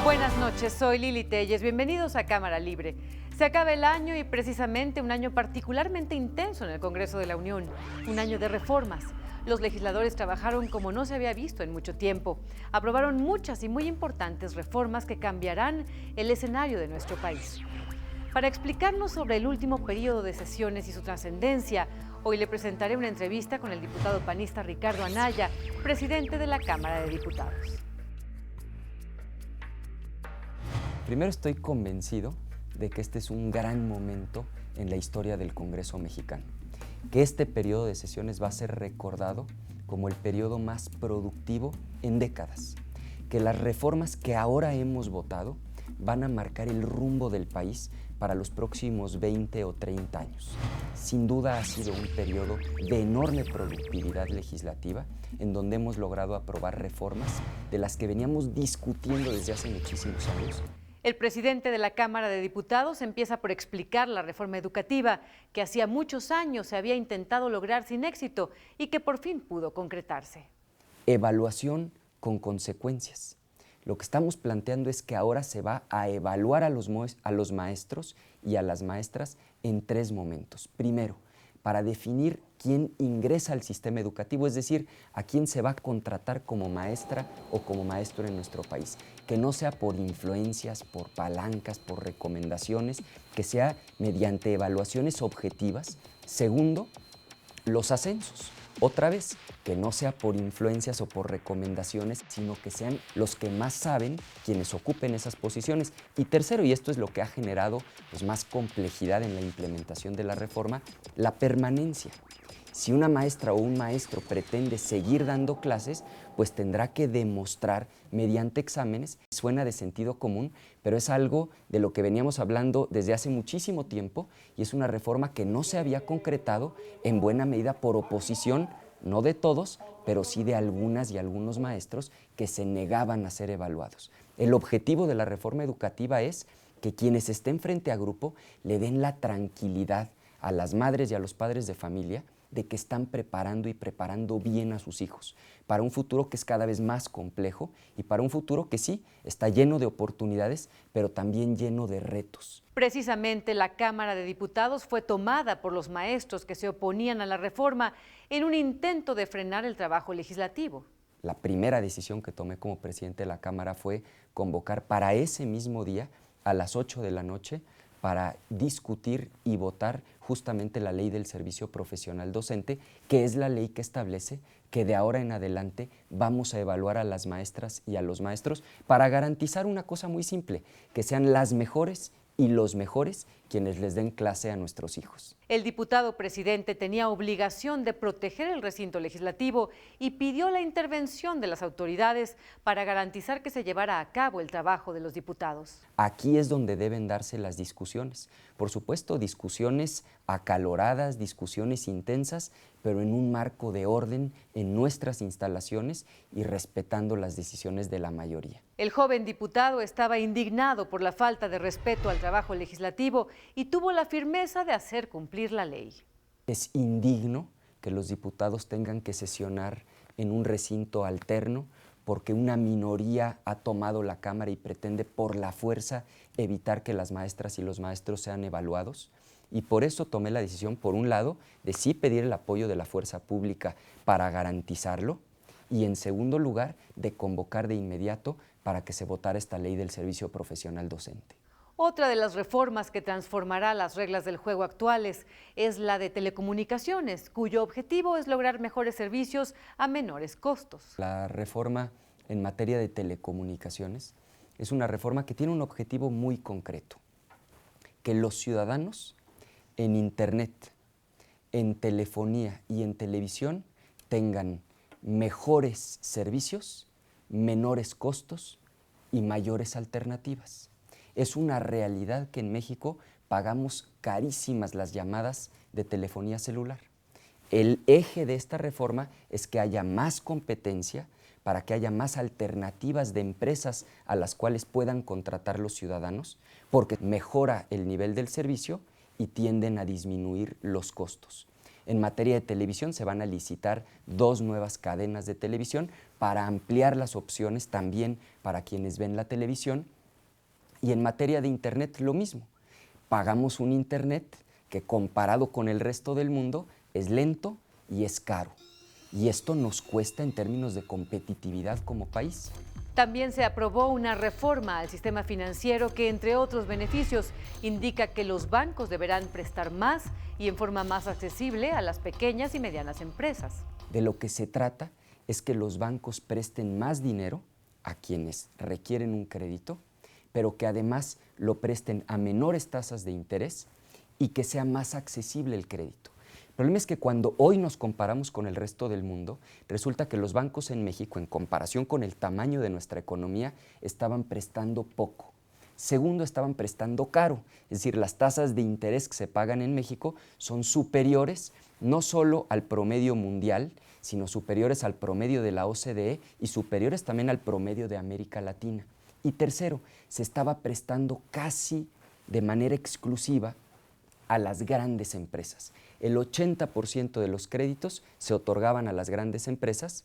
Buenas noches, soy Lili Telles. Bienvenidos a Cámara Libre. Se acaba el año y precisamente un año particularmente intenso en el Congreso de la Unión, un año de reformas. Los legisladores trabajaron como no se había visto en mucho tiempo. Aprobaron muchas y muy importantes reformas que cambiarán el escenario de nuestro país. Para explicarnos sobre el último periodo de sesiones y su trascendencia, hoy le presentaré una entrevista con el diputado panista Ricardo Anaya, presidente de la Cámara de Diputados. Primero, estoy convencido de que este es un gran momento en la historia del Congreso mexicano, que este periodo de sesiones va a ser recordado como el periodo más productivo en décadas, que las reformas que ahora hemos votado van a marcar el rumbo del país para los próximos 20 o 30 años. Sin duda ha sido un periodo de enorme productividad legislativa en donde hemos logrado aprobar reformas de las que veníamos discutiendo desde hace muchísimos años. El presidente de la Cámara de Diputados empieza por explicar la reforma educativa que hacía muchos años se había intentado lograr sin éxito y que por fin pudo concretarse. Evaluación con consecuencias. Lo que estamos planteando es que ahora se va a evaluar a los maestros y a las maestras en 3 momentos. Primero, para definir quién ingresa al sistema educativo, es decir, a quién se va a contratar como maestra o como maestro en nuestro país. Que no sea por influencias, por palancas, por recomendaciones, que sea mediante evaluaciones objetivas. Segundo, los ascensos. Otra vez, que no sea por influencias o por recomendaciones, sino que sean los que más saben quienes ocupen esas posiciones. Y tercero, y esto es lo que ha generado más complejidad en la implementación de la reforma, la permanencia. Si una maestra o un maestro pretende seguir dando clases, pues tendrá que demostrar mediante exámenes. Suena de sentido común, pero es algo de lo que veníamos hablando desde hace muchísimo tiempo y es una reforma que no se había concretado en buena medida por oposición, no de todos, pero sí de algunas y algunos maestros que se negaban a ser evaluados. El objetivo de la reforma educativa es que quienes estén frente a grupo le den la tranquilidad a las madres y a los padres de familia de que están preparando y preparando bien a sus hijos para un futuro que es cada vez más complejo y para un futuro que sí está lleno de oportunidades, pero también lleno de retos. Precisamente la Cámara de Diputados fue tomada por los maestros que se oponían a la reforma en un intento de frenar el trabajo legislativo. La primera decisión que tomé como presidente de la Cámara fue convocar para ese mismo día a las 8 de la noche para discutir y votar justamente la ley del servicio profesional docente, que es la ley que establece que de ahora en adelante vamos a evaluar a las maestras y a los maestros para garantizar una cosa muy simple, que sean las mejores y los mejores quienes les den clase a nuestros hijos. El diputado presidente tenía obligación de proteger el recinto legislativo y pidió la intervención de las autoridades para garantizar que se llevara a cabo el trabajo de los diputados. Aquí es donde deben darse las discusiones. Por supuesto, discusiones acaloradas, discusiones intensas, pero en un marco de orden en nuestras instalaciones y respetando las decisiones de la mayoría. El joven diputado estaba indignado por la falta de respeto al trabajo legislativo y tuvo la firmeza de hacer cumplir la ley. Es indigno que los diputados tengan que sesionar en un recinto alterno porque una minoría ha tomado la Cámara y pretende por la fuerza evitar que las maestras y los maestros sean evaluados. Y por eso tomé la decisión, por un lado, de sí pedir el apoyo de la fuerza pública para garantizarlo y, en segundo lugar, de convocar de inmediato para que se votara esta ley del servicio profesional docente. Otra de las reformas que transformará las reglas del juego actuales es la de telecomunicaciones, cuyo objetivo es lograr mejores servicios a menores costos. La reforma en materia de telecomunicaciones es una reforma que tiene un objetivo muy concreto, que los ciudadanos en Internet, en telefonía y en televisión tengan mejores servicios, menores costos y mayores alternativas. Es una realidad que en México pagamos carísimas las llamadas de telefonía celular. El eje de esta reforma es que haya más competencia, para que haya más alternativas de empresas a las cuales puedan contratar los ciudadanos, porque mejora el nivel del servicio y tienden a disminuir los costos. En materia de televisión se van a licitar 2 nuevas cadenas de televisión para ampliar las opciones también para quienes ven la televisión. Y en materia de Internet lo mismo. Pagamos un Internet que comparado con el resto del mundo es lento y es caro. Y esto nos cuesta en términos de competitividad como país. También se aprobó una reforma al sistema financiero que, entre otros beneficios, indica que los bancos deberán prestar más y en forma más accesible a las pequeñas y medianas empresas. De lo que se trata es que los bancos presten más dinero a quienes requieren un crédito, pero que además lo presten a menores tasas de interés y que sea más accesible el crédito. El problema es que cuando hoy nos comparamos con el resto del mundo, resulta que los bancos en México, en comparación con el tamaño de nuestra economía, estaban prestando poco. Segundo, estaban prestando caro, es decir, las tasas de interés que se pagan en México son superiores no solo al promedio mundial, sino superiores al promedio de la OCDE y superiores también al promedio de América Latina. Y tercero, se estaba prestando casi de manera exclusiva a las grandes empresas. El 80% de los créditos se otorgaban a las grandes empresas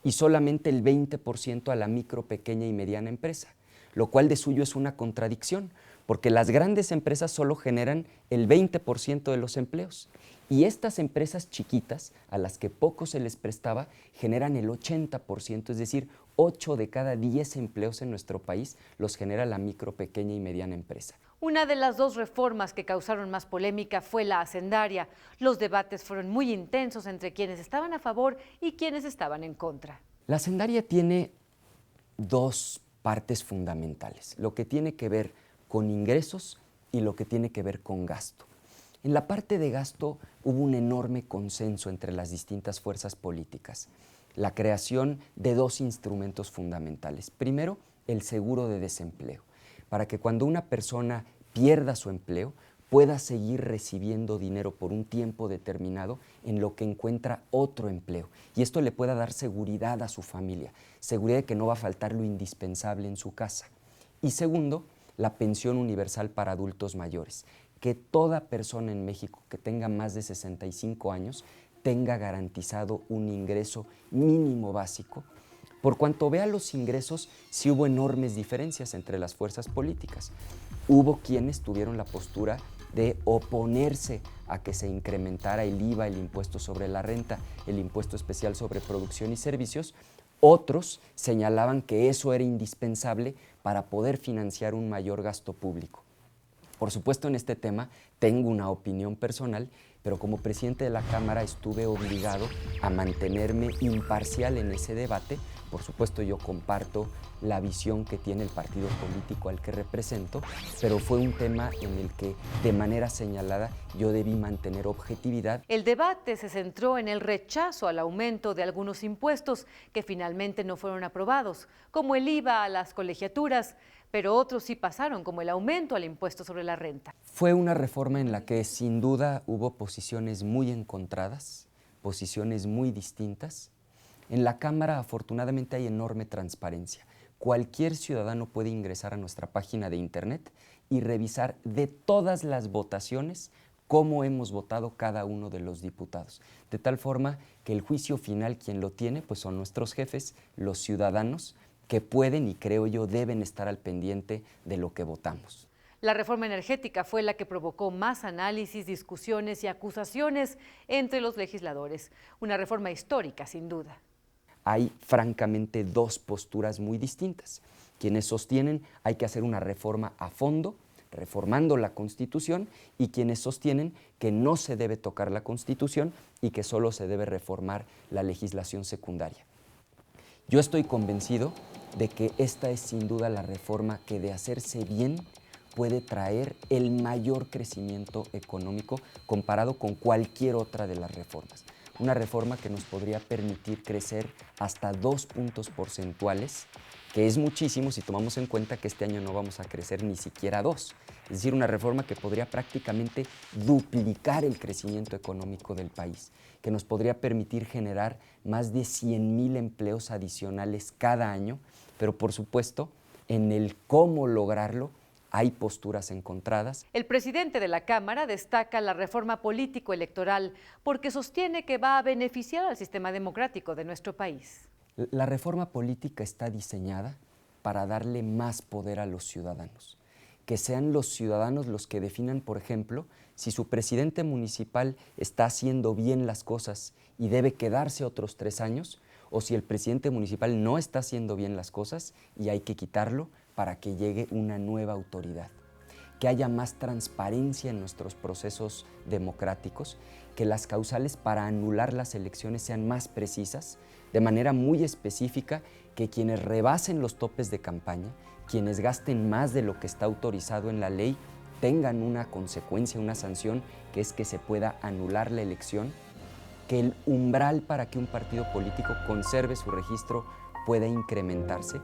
y solamente el 20% a la micro, pequeña y mediana empresa, lo cual de suyo es una contradicción, porque las grandes empresas solo generan el 20% de los empleos y estas empresas chiquitas, a las que poco se les prestaba, generan el 80%, es decir, 8 de cada 10 empleos en nuestro país los genera la micro, pequeña y mediana empresa. Una de las 2 reformas que causaron más polémica fue la hacendaria. Los debates fueron muy intensos entre quienes estaban a favor y quienes estaban en contra. La hacendaria tiene 2 partes fundamentales, lo que tiene que ver con ingresos y lo que tiene que ver con gasto. En la parte de gasto hubo un enorme consenso entre las distintas fuerzas políticas. La creación de 2 instrumentos fundamentales. Primero, el seguro de desempleo, para que cuando una persona pierda su empleo, pueda seguir recibiendo dinero por un tiempo determinado en lo que encuentra otro empleo. Y esto le pueda dar seguridad a su familia, seguridad de que no va a faltar lo indispensable en su casa. Y segundo, la pensión universal para adultos mayores, que toda persona en México que tenga más de 65 años tenga garantizado un ingreso mínimo básico. Por cuanto vea los ingresos, sí hubo enormes diferencias entre las fuerzas políticas. Hubo quienes tuvieron la postura de oponerse a que se incrementara el IVA, el impuesto sobre la renta, el impuesto especial sobre producción y servicios. Otros señalaban que eso era indispensable para poder financiar un mayor gasto público. Por supuesto, en este tema tengo una opinión personal, pero como presidente de la Cámara estuve obligado a mantenerme imparcial en ese debate. Por supuesto, yo comparto la visión que tiene el partido político al que represento, pero fue un tema en el que de manera señalada yo debí mantener objetividad. El debate se centró en el rechazo al aumento de algunos impuestos que finalmente no fueron aprobados, como el IVA a las colegiaturas, pero otros sí pasaron, como el aumento al impuesto sobre la renta. Fue una reforma en la que sin duda hubo posiciones muy encontradas, posiciones muy distintas. En la Cámara afortunadamente hay enorme transparencia. Cualquier ciudadano puede ingresar a nuestra página de internet y revisar de todas las votaciones cómo hemos votado cada uno de los diputados. De tal forma que el juicio final quien lo tiene pues son nuestros jefes, los ciudadanos, que pueden y creo yo deben estar al pendiente de lo que votamos. La reforma energética fue la que provocó más análisis, discusiones y acusaciones entre los legisladores. Una reforma histórica, sin duda. Hay francamente 2 posturas muy distintas. Quienes sostienen hay que hacer una reforma a fondo, reformando la Constitución, y quienes sostienen que no se debe tocar la Constitución y que solo se debe reformar la legislación secundaria. Yo estoy convencido de que esta es sin duda la reforma que, de hacerse bien, puede traer el mayor crecimiento económico comparado con cualquier otra de las reformas. Una reforma que nos podría permitir crecer hasta 2 puntos porcentuales que es muchísimo si tomamos en cuenta que este año no vamos a crecer ni siquiera 2. Es decir, una reforma que podría prácticamente duplicar el crecimiento económico del país, que nos podría permitir generar más de 100,000 empleos adicionales cada año, pero por supuesto, en el cómo lograrlo hay posturas encontradas. El presidente de la Cámara destaca la reforma político-electoral porque sostiene que va a beneficiar al sistema democrático de nuestro país. La reforma política está diseñada para darle más poder a los ciudadanos, que sean los ciudadanos los que definan, por ejemplo, si su presidente municipal está haciendo bien las cosas y debe quedarse otros 3 años, o si el presidente municipal no está haciendo bien las cosas y hay que quitarlo para que llegue una nueva autoridad. Que haya más transparencia en nuestros procesos democráticos, que las causales para anular las elecciones sean más precisas, de manera muy específica, que quienes rebasen los topes de campaña, quienes gasten más de lo que está autorizado en la ley, tengan una consecuencia, una sanción, que es que se pueda anular la elección, que el umbral para que un partido político conserve su registro pueda incrementarse.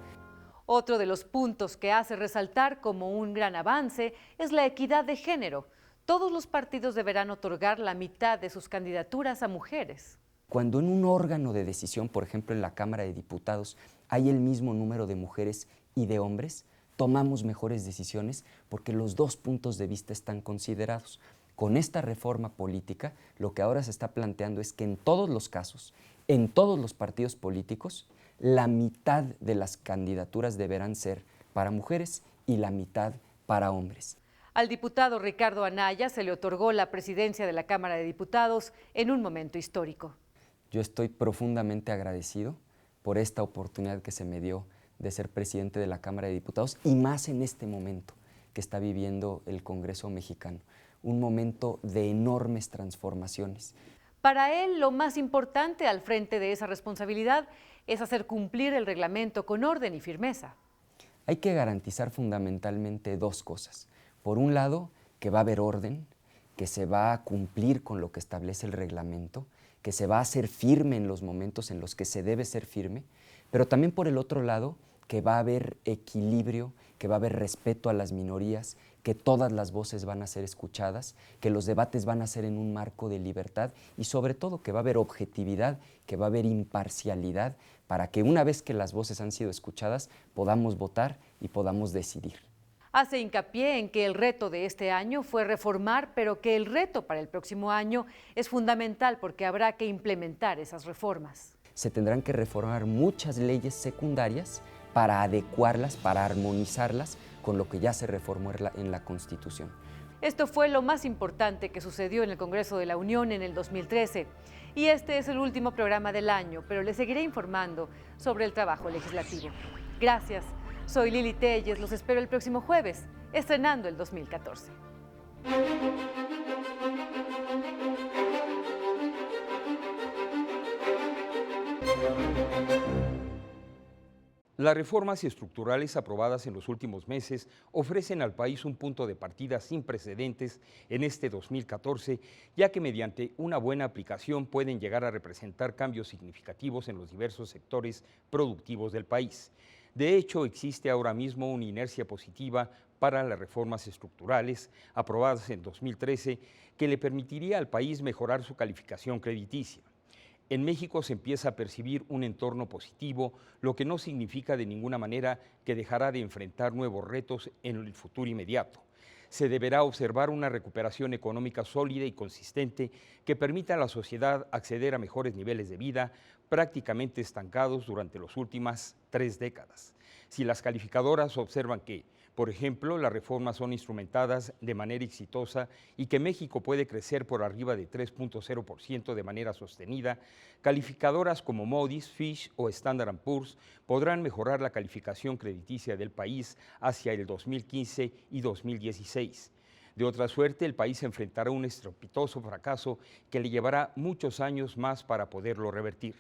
Otro de los puntos que hace resaltar como un gran avance es la equidad de género. Todos los partidos deberán otorgar la mitad de sus candidaturas a mujeres. Cuando en un órgano de decisión, por ejemplo en la Cámara de Diputados, hay el mismo número de mujeres y de hombres, tomamos mejores decisiones porque los 2 puntos de vista están considerados. Con esta reforma política, lo que ahora se está planteando es que en todos los casos, en todos los partidos políticos, la mitad de las candidaturas deberán ser para mujeres y la mitad para hombres. Al diputado Ricardo Anaya se le otorgó la presidencia de la Cámara de Diputados en un momento histórico. Yo estoy profundamente agradecido por esta oportunidad que se me dio de ser presidente de la Cámara de Diputados y más en este momento que está viviendo el Congreso mexicano, un momento de enormes transformaciones. Para él, lo más importante al frente de esa responsabilidad es hacer cumplir el reglamento con orden y firmeza. Hay que garantizar fundamentalmente 2 cosas. Por un lado, que va a haber orden, que se va a cumplir con lo que establece el reglamento, que se va a hacer firme en los momentos en los que se debe ser firme, pero también por el otro lado, que va a haber equilibrio, que va a haber respeto a las minorías, que todas las voces van a ser escuchadas, que los debates van a ser en un marco de libertad y sobre todo que va a haber objetividad, que va a haber imparcialidad, para que una vez que las voces han sido escuchadas podamos votar y podamos decidir. Hace hincapié en que el reto de este año fue reformar, pero que el reto para el próximo año es fundamental porque habrá que implementar esas reformas. Se tendrán que reformar muchas leyes secundarias para adecuarlas, para armonizarlas con lo que ya se reformó en la Constitución. Esto fue lo más importante que sucedió en el Congreso de la Unión en el 2013. Y este es el último programa del año, pero les seguiré informando sobre el trabajo legislativo. Gracias. Soy Lili Telles, los espero el próximo jueves, estrenando el 2014. Las reformas estructurales aprobadas en los últimos meses ofrecen al país un punto de partida sin precedentes en este 2014, ya que mediante una buena aplicación pueden llegar a representar cambios significativos en los diversos sectores productivos del país. De hecho, existe ahora mismo una inercia positiva para las reformas estructurales aprobadas en 2013 que le permitiría al país mejorar su calificación crediticia. En México se empieza a percibir un entorno positivo, lo que no significa de ninguna manera que dejará de enfrentar nuevos retos en el futuro inmediato. Se deberá observar una recuperación económica sólida y consistente que permita a la sociedad acceder a mejores niveles de vida, prácticamente estancados durante las últimas 3 décadas. Si las calificadoras observan que, por ejemplo, las reformas son instrumentadas de manera exitosa y que México puede crecer por arriba de 3.0% de manera sostenida, calificadoras como Moody's, Fitch o Standard & Poor's podrán mejorar la calificación crediticia del país hacia el 2015 y 2016. De otra suerte, el país enfrentará un estrepitoso fracaso que le llevará muchos años más para poderlo revertir.